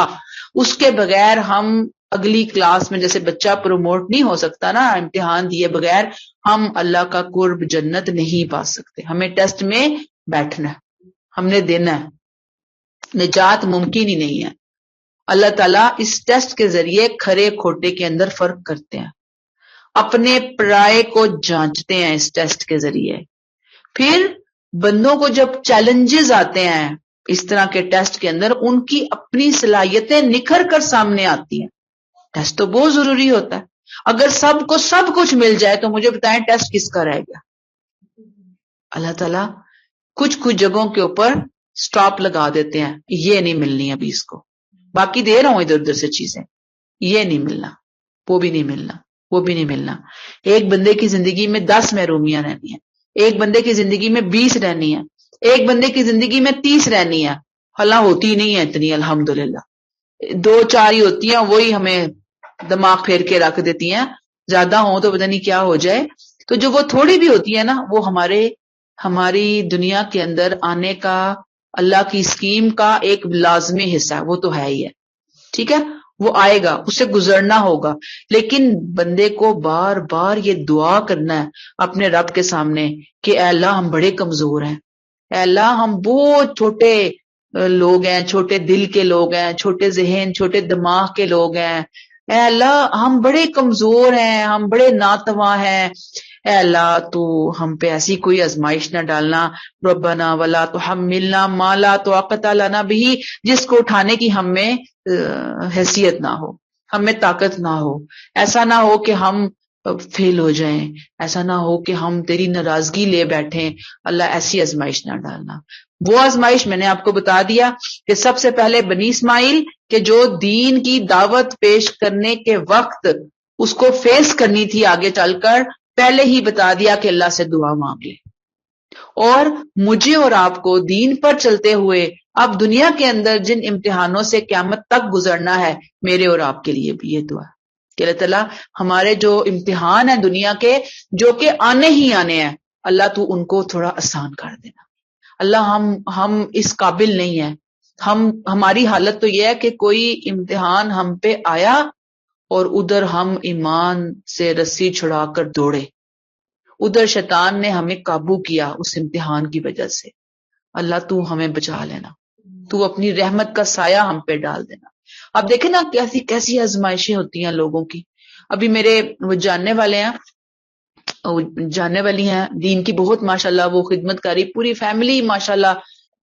اس کے بغیر ہم اگلی کلاس میں جیسے بچہ پروموٹ نہیں ہو سکتا نا امتحان دیے بغیر، ہم اللہ کا قرب جنت نہیں پا سکتے۔ ہمیں ٹیسٹ میں بیٹھنا ہے، ہم نے دینا ہے، نجات ممکن ہی نہیں ہے۔ اللہ تعالیٰ اس ٹیسٹ کے ذریعے کھرے کھوٹے کے اندر فرق کرتے ہیں، اپنے پرائے کو جانچتے ہیں اس ٹیسٹ کے ذریعے۔ پھر بندوں کو جب چیلنجز آتے ہیں اس طرح کے ٹیسٹ کے اندر، ان کی اپنی صلاحیتیں نکھر کر سامنے آتی ہیں۔ ٹیسٹ تو بہت ضروری ہوتا ہے۔ اگر سب کو سب کچھ مل جائے تو مجھے بتائیں ٹیسٹ کس کا رہ گیا؟ اللہ تعالیٰ کچھ جگہوں کے اوپر سٹاپ لگا دیتے ہیں، یہ نہیں ملنی ابھی اس کو، باقی دے رہا ہوں ادھر ادھر سے چیزیں، یہ نہیں ملنا، وہ بھی نہیں ملنا، وہ بھی نہیں ملنا۔ ایک بندے کی زندگی میں 10 محرومیاں رہنی ہیں، ایک بندے کی زندگی میں 20 رہنی ہیں، ایک بندے کی زندگی میں 30 رہنی ہے۔ حالانکہ ہوتی نہیں ہے اتنی الحمدللہ، 2-4 ہی ہوتی ہیں، وہی ہمیں دماغ پھیر کے رکھ دیتی ہیں، زیادہ ہوں تو پتہ نہیں کیا ہو جائے. تو جو وہ تھوڑی بھی ہوتی ہے نا، وہ ہماری دنیا کے اندر آنے کا اللہ کی اسکیم کا ایک لازمی حصہ ہے، وہ تو ہے ہی ہے. ٹھیک ہے، وہ آئے گا، اس سے گزرنا ہوگا. لیکن بندے کو بار بار یہ دعا کرنا ہے اپنے رب کے سامنے کہ اے اللہ ہم بڑے کمزور ہیں، اے اللہ ہم بہت چھوٹے لوگ ہیں، چھوٹے دل کے لوگ ہیں، چھوٹے ذہن چھوٹے دماغ کے لوگ ہیں. اے اللہ ہم بڑے کمزور ہیں، ہم بڑے ناتواں ہیں. اے اللہ تو ہم پہ ایسی کوئی آزمائش نہ ڈالنا. ربنا ولا تحملنا ما لا طاقت لنا به، جس کو اٹھانے کی ہم میں حیثیت نہ ہو، ہم میں طاقت نہ ہو. ایسا نہ ہو کہ ہم فیل ہو جائیں، ایسا نہ ہو کہ ہم تیری ناراضگی لے بیٹھیں. اللہ ایسی آزمائش نہ ڈالنا. وہ آزمائش میں نے آپ کو بتا دیا کہ سب سے پہلے بنی اسماعیل کہ جو دین کی دعوت پیش کرنے کے وقت اس کو فیس کرنی تھی آگے چل کر، پہلے ہی بتا دیا کہ اللہ سے دعا مانگ لے. اور مجھے اور آپ کو دین پر چلتے ہوئے اب دنیا کے اندر جن امتحانوں سے قیامت تک گزرنا ہے، میرے اور آپ کے لیے بھی یہ دعا کہ اللہ تعالیٰ ہمارے جو امتحان ہیں دنیا کے، جو کہ آنے ہی آنے ہیں، اللہ تو ان کو تھوڑا آسان کر دینا. اللہ ہم اس قابل نہیں ہیں. ہماری حالت تو یہ ہے کہ کوئی امتحان ہم پہ آیا اور ادھر ہم ایمان سے رسی چھڑا کر دوڑے، ادھر شیطان نے ہمیں قابو کیا اس امتحان کی وجہ سے. اللہ تو ہمیں بچا لینا، تو اپنی رحمت کا سایہ ہم پہ ڈال دینا. اب دیکھیں نا کیسی کیسی آزمائشیں ہوتی ہیں لوگوں کی. ابھی میرے وہ جاننے والے ہیں، جاننے والی ہیں دین کی بہت ماشاءاللہ، وہ خدمت کاری، پوری فیملی ماشاءاللہ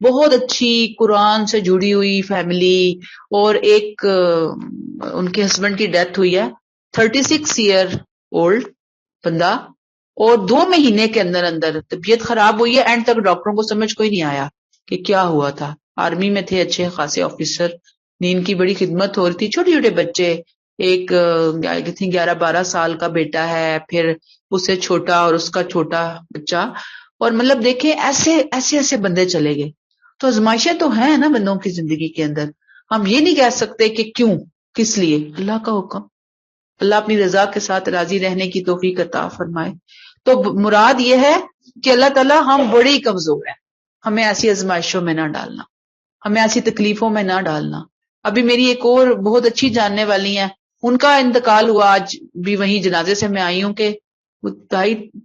بہت اچھی قرآن سے جڑی ہوئی فیملی. اور ایک ان کے ہسبینڈ کی ڈیتھ ہوئی ہے، 36 ایئر اولڈ بندہ، اور 2 مہینے کے اندر اندر طبیعت خراب ہوئی ہے. اینڈ تک ڈاکٹروں کو سمجھ کوئی نہیں آیا کہ کیا ہوا تھا. آرمی میں تھے، اچھے خاصے آفیسر، دین کی بڑی خدمت ہو رہی تھی. چھوٹے چھوٹے بچے، ایک 11-12 سال کا بیٹا ہے، پھر اس سے چھوٹا اور اس کا چھوٹا بچہ. اور مطلب دیکھیں ایسے بندے چلے گئے. تو آزمائشیں تو ہیں نا بندوں کی زندگی کے اندر. ہم یہ نہیں کہہ سکتے کہ کیوں، کس لیے. اللہ کا حکم. اللہ اپنی رضا کے ساتھ راضی رہنے کی توفیق عطا فرمائے. تو مراد یہ ہے کہ اللہ تعالیٰ ہم بڑی کمزور ہیں، ہمیں ایسی آزمائشوں میں نہ ڈالنا، ہمیں ایسی تکلیفوں میں نہ ڈالنا. ابھی میری ایک اور بہت اچھی جاننے والی ہیں، ان کا انتقال ہوا، آج بھی وہیں جنازے سے میں آئی ہوں کہ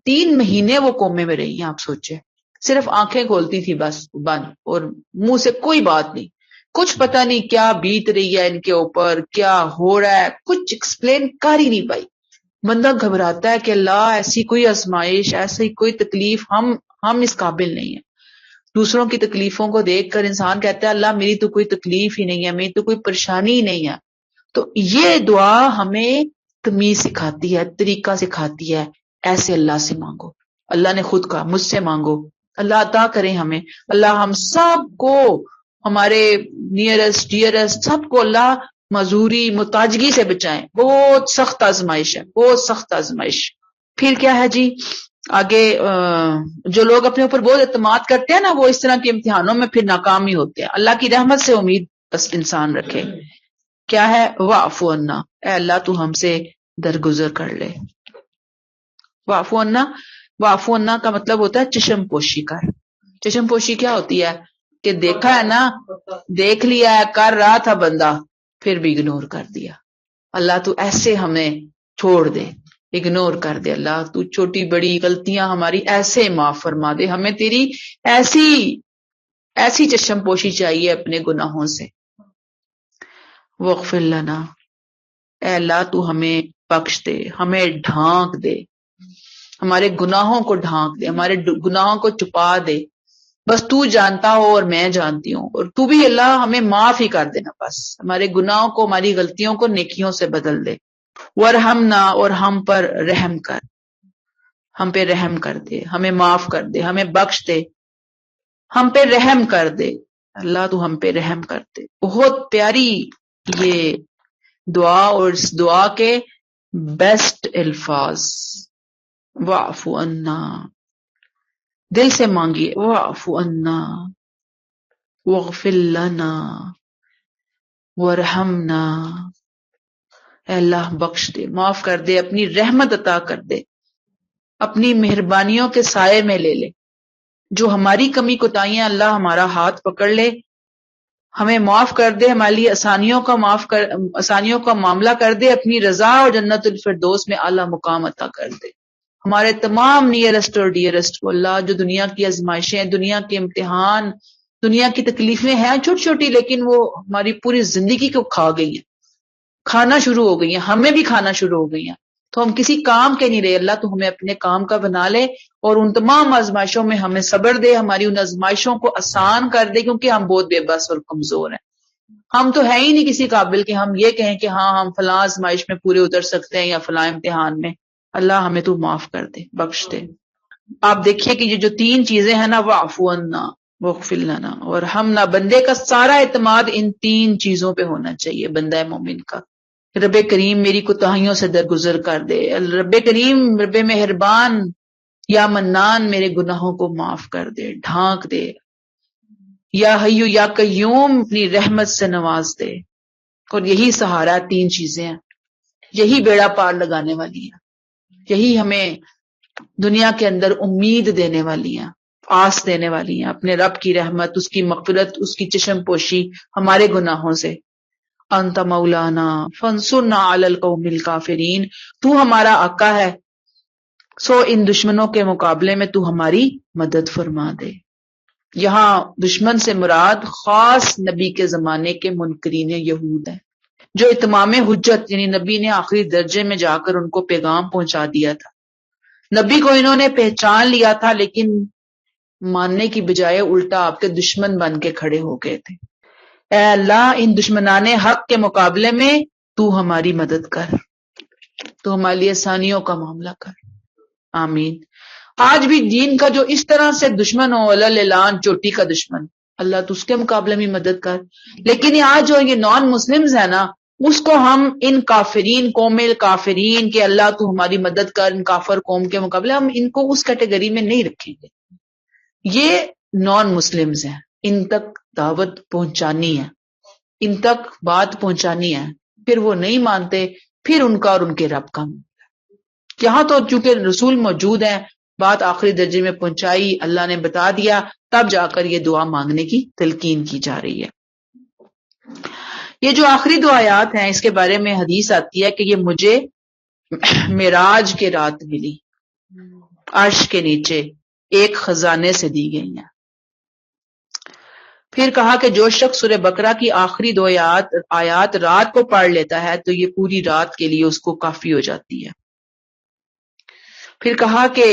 3 مہینے وہ کومے میں رہی ہیں. آپ سوچے، صرف آنکھیں کھولتی تھی بس بند، اور منہ سے کوئی بات نہیں. کچھ پتہ نہیں کیا بیت رہی ہے ان کے اوپر، کیا ہو رہا ہے، کچھ ایکسپلین کر ہی نہیں پائی. بندہ گھبراتا ہے کہ اللہ ایسی کوئی آزمائش، ایسی کوئی تکلیف ہم اس قابل نہیں ہیں. دوسروں کی تکلیفوں کو دیکھ کر انسان کہتا ہے اللہ میری تو کوئی تکلیف ہی نہیں ہے، میری تو کوئی پریشانی ہی نہیں ہے. تو یہ دعا ہمیں تمیز سکھاتی ہے، طریقہ سکھاتی ہے. ایسے اللہ سے مانگو. اللہ نے خود کہا مجھ سے مانگو، اللہ عطا کرے ہمیں. اللہ ہم سب کو، ہمارے نیئرسٹ ڈیئرسٹ سب کو اللہ معذوری محتاجگی سے بچائیں. بہت سخت آزمائش ہے، بہت سخت آزمائش. پھر کیا ہے جی آگے، جو لوگ اپنے اوپر بہت اعتماد کرتے ہیں نا، وہ اس طرح کے امتحانوں میں پھر ناکام ہی ہوتے ہیں. اللہ کی رحمت سے امید بس انسان رکھے. کیا ہے؟ واعف عنا، اے اللہ تو ہم سے درگزر کر لے. واعف عنا، واعف عنا کا مطلب ہوتا ہے چشم پوشی کر. چشم پوشی کیا ہوتی ہے؟ کہ دیکھا ہے نا، دیکھ لیا ہے، کر رہا تھا بندہ، پھر بھی اگنور کر دیا. اللہ تو ایسے ہمیں چھوڑ دے، اگنور کر دے. اللہ تو چھوٹی بڑی غلطیاں ہماری ایسے معاف فرما دے. ہمیں تیری ایسی چشم پوشی چاہیے اپنے گناہوں سے. واغفر لنا، اے اللہ تو ہمیں بخش دے، ہمیں ڈھانک دے، ہمارے گناہوں کو ڈھانک دے، ہمارے گناہوں کو چھپا دے. بس تو جانتا ہو اور میں جانتی ہوں، اور تو بھی اللہ ہمیں معاف ہی کر دینا. بس ہمارے گناہوں کو، ہماری غلطیوں کو نیکیوں سے بدل دے. ورحمنا، اور ہم پر رحم کر، ہم پہ رحم کر دے، ہمیں معاف کر دے، ہمیں بخش دے، ہم پہ رحم کر دے. اللہ تو ہم پہ رحم کر دے. بہت پیاری یہ دعا، اور اس دعا کے بیسٹ الفاظ. واعف عنا، دل سے مانگیے واعف عنا. واغفر لنا وارحمنا، اے اللہ بخش دے، معاف کر دے، اپنی رحمت عطا کر دے، اپنی مہربانیوں کے سائے میں لے لے، جو ہماری کمی کوتاہیاں اللہ ہمارا ہاتھ پکڑ لے، ہمیں معاف کر دے، ہمارے لیے آسانیوں کا معاملہ کر دے، اپنی رضا اور جنت الفردوس میں اعلیٰ مقام عطا کر دے۔ ہمارے تمام نیئرسٹ اور ڈیئرسٹ کو اللہ، جو دنیا کی آزمائشیں، دنیا کے امتحان، دنیا کی تکلیفیں ہیں چھوٹی چھوٹی، لیکن وہ ہماری پوری زندگی کو کھا گئی ہیں، کھانا شروع ہو گئی ہیں، ہمیں بھی کھانا شروع ہو گئی ہیں، تو ہم کسی کام کے نہیں رہے۔ اللہ تو ہمیں اپنے کام کا بنا لے، اور ان تمام آزمائشوں میں ہمیں صبر دے، ہماری ان آزمائشوں کو آسان کر دے، کیونکہ ہم بہت بے بس اور کمزور ہیں۔ ہم تو ہے ہی نہیں کسی قابل کہ ہم یہ کہیں کہ ہاں ہم فلاں آزمائش میں پورے اتر سکتے ہیں یا فلاں امتحان میں۔ اللہ ہمیں تو معاف کر دے، بخش دے۔ آپ دیکھیے کہ یہ جو تین چیزیں ہیں نا، واعف عنا واغفر لنا اور ہمنا، بندے کا سارا اعتماد ان تین چیزوں پہ ہونا چاہیے، بندہ مومن کا۔ رب کریم میری کوتاہیوں سے درگزر کر دے، رب کریم، رب مہربان یا منان میرے گناہوں کو معاف کر دے، ڈھانک دے، یا حیو یا قیوم اپنی رحمت سے نواز دے۔ اور یہی سہارا، تین چیزیں ہیں، یہی بیڑا پار لگانے والی ہیں، یہی ہمیں دنیا کے اندر امید دینے والی ہیں، آس دینے والی ہیں، اپنے رب کی رحمت، اس کی مغفرت، اس کی چشم پوشی ہمارے گناہوں سے۔ انت مولانا فانصرنا علی القوم الکافرین، تو ہمارا آقا ہے، سو ان دشمنوں کے مقابلے میں تو ہماری مدد فرما دے۔ یہاں دشمن سے مراد خاص نبی کے زمانے کے منکرین یہود ہیں، جو اتمام حجت، یعنی نبی نے آخری درجے میں جا کر ان کو پیغام پہنچا دیا تھا، نبی کو انہوں نے پہچان لیا تھا، لیکن ماننے کی بجائے الٹا آپ کے دشمن بن کے کھڑے ہو گئے تھے۔ اے اللہ، ان دشمنان حق کے مقابلے میں تو ہماری مدد کر، تو ہمارے لیے آسانیوں کا معاملہ کر، آمین۔ آج بھی دین کا جو اس طرح سے دشمن ہو، علی الاعلان چوٹی کا دشمن، اللہ تو اس کے مقابلے میں مدد کر، لیکن آج جو یہ نان مسلمز ہیں نا، اس کو ہم ان کافرین، قوم الکافرین کہ اللہ تو ہماری مدد کر، ان کافر قوم کے مقابلے ہم ان کو اس کیٹیگری میں نہیں رکھیں گے۔ یہ نان مسلمز ہیں، ان تک دعوت پہنچانی ہے، ان تک بات پہنچانی ہے، پھر وہ نہیں مانتے، پھر ان کا اور ان کے رب کا۔ یہاں تو چونکہ رسول موجود ہیں، بات آخری درجے میں پہنچائی، اللہ نے بتا دیا، تب جا کر یہ دعا مانگنے کی تلقین کی جا رہی ہے۔ یہ جو آخری دو آیات ہیں، اس کے بارے میں حدیث آتی ہے کہ یہ مجھے معراج کے رات ملی، عرش کے نیچے ایک خزانے سے دی گئی ہیں۔ پھر کہا کہ جو شخص سورہ بقرہ کی آخری دو آیات رات کو پڑھ لیتا ہے تو یہ پوری رات کے لیے اس کو کافی ہو جاتی ہے۔ پھر کہا کہ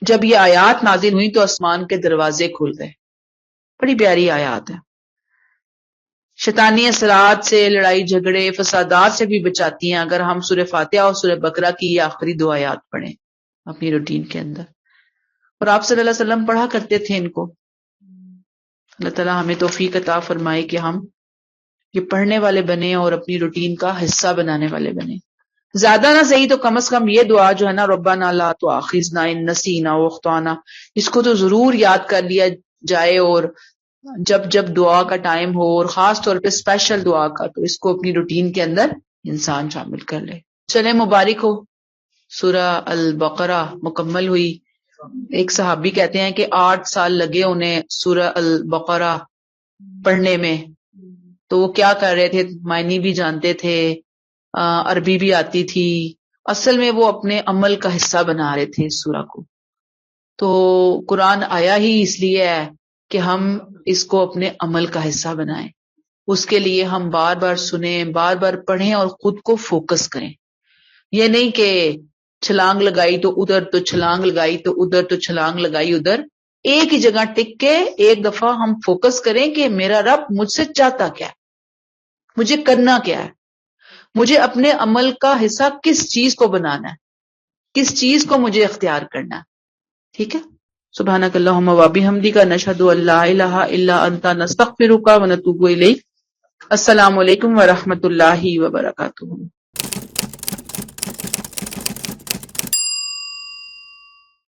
جب یہ آیات نازل ہوئی تو آسمان کے دروازے کھل گئے، بڑی پیاری آیات ہے، شیطانی اثرات سے، لڑائی جھگڑے، فسادات سے بھی بچاتی ہیں اگر ہم سورہ فاتحہ اور سورہ بقرہ کی یہ آخری دو آیات پڑھیں اپنی روٹین کے اندر۔ اور آپ صلی اللہ علیہ وسلم پڑھا کرتے تھے ان کو۔ اللہ تعالیٰ ہمیں توفیق عطا فرمائے کہ ہم یہ پڑھنے والے بنے اور اپنی روٹین کا حصہ بنانے والے بنے۔ زیادہ نہ صحیح تو کم از کم یہ دعا جو ہے نا، ربنا لا تؤاخذنا ان نسینا واخطانا، اس کو تو ضرور یاد کر لیا جائے، اور جب جب دعا کا ٹائم ہو، اور خاص طور پہ اسپیشل دعا کا، تو اس کو اپنی روٹین کے اندر انسان شامل کر لے۔ چلے مبارک ہو، سورہ البقرہ مکمل ہوئی۔ ایک صحابی کہتے ہیں کہ 8 سال لگے انہیں سورہ البقرہ پڑھنے میں، تو وہ کیا کر رہے تھے، معنی بھی جانتے تھے، عربی بھی آتی تھی، اصل میں وہ اپنے عمل کا حصہ بنا رہے تھے اس سورہ کو۔ تو قرآن آیا ہی اس لیے ہے کہ ہم اس کو اپنے عمل کا حصہ بنائیں، اس کے لیے ہم بار بار سنیں، بار بار پڑھیں اور خود کو فوکس کریں۔ یہ نہیں کہ چھلانگ لگائی تو ادھر، تو چھلانگ لگائی تو ادھر، تو چھلانگ لگائی ادھر، ایک ہی جگہ ٹک کے ایک دفعہ ہم فوکس کریں کہ میرا رب مجھ سے چاہتا کیا ہے، مجھے کرنا کیا ہے، مجھے اپنے عمل کا حصہ کس چیز کو بنانا ہے، کس چیز کو مجھے اختیار کرنا ہے۔ ٹھیک ہے، سبحانک اللہم و بحمدک، نشہد ان لا الہ الا انت، نستغفرک و نتوب الیک۔ السلام علیکم ورحمۃ اللہ وبرکاتہ۔